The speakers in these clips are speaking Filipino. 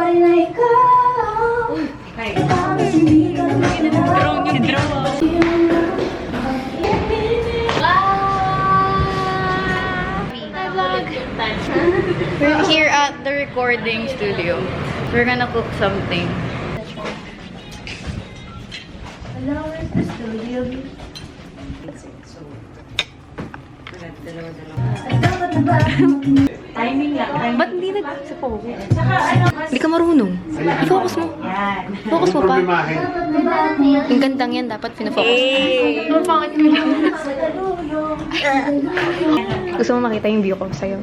rin na ikaw. Tapos hindi ka We're here at the recording studio. We're gonna cook something. Hello, where's the studio? Timing lang. Ba't hindi nag-focus? Hindi ka marunong. I-focus mo. Focus mo pa. Ang gandang yan, dapat pinafocus. Gusto mo makita yung view ko sa'yo?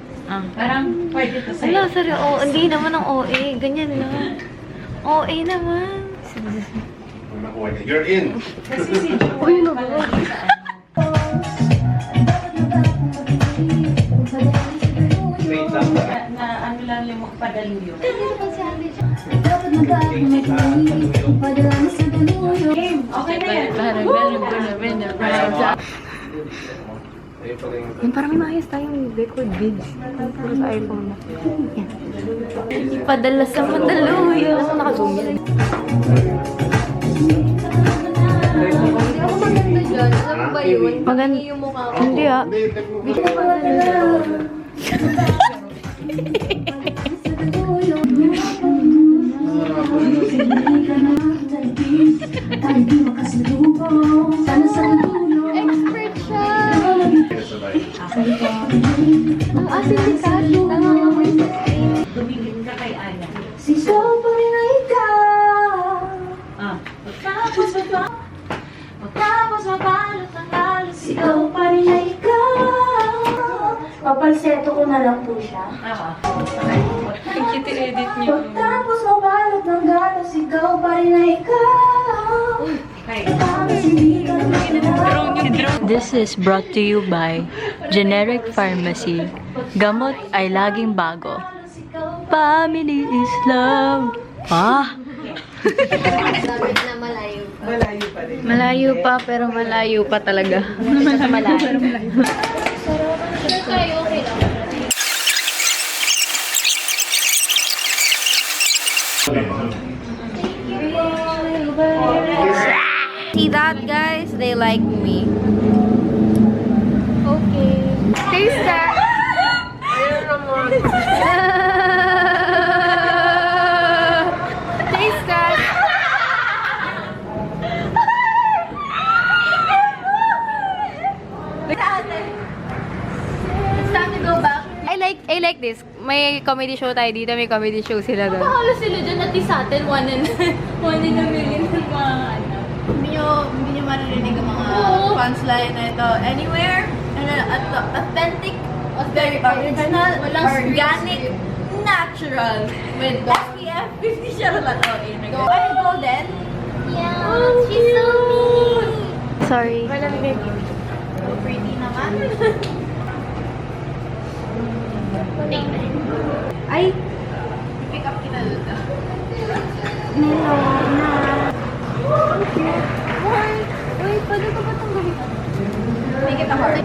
Parang pwede to sa'yo. Wala, sorry. Oh, hindi naman ang OA. Ganyan lang. OA naman. You're in. Kasi si Joey palagi sa na ano lang yung makapadaluyo. Okay na yan. Yan, parang may maayos tayong record vids. Puro sa iPhone na. Yan. Ipadala sa Mandaluyo. Naka-zoom yan. Ako maganda dyan. Alam mo ba yun? Maganda. Yung mukha ko. Hindi ah. Expert siya. Ang asin ni Kat. Nangangamoy sa screen. Tumingin ka kay Ana. Sigaw pa rin na ikaw. Tapos mabalot ang halos. Sigaw pa rin na ikaw. Papalseto ko na lang po siya. Cute edit niyo. Pagtapos mabalot ng galo, sigaw pa rin na ikaw. Tapos hindi ka This is brought to you by Generic Pharmacy. Gamot ay laging bago. Family is love. Ah! Sabi na malayo. Malayo pa rin. Malayo pa, pero malayo pa talaga. Malayo. Sir, kayo okay lang. See that, guys? They like me. Okay. Taste that. Taste that. It's time to go back. I like this. May comedy show tayo dito. May comedy show sila doon. Pakalo sila dyan at sa atin, one in a million ng mga ano. Hindi nyo maririnig ang mga punchline na ito. Anywhere, and authentic, very original, organic, natural, with SPF 50 Charlotte. Oh, are you golden? Yeah, she's so mean. Sorry. So pretty naman. Ay! Pick up kita dito. Wait, pwede ko ba itong gawin? Make it a heart.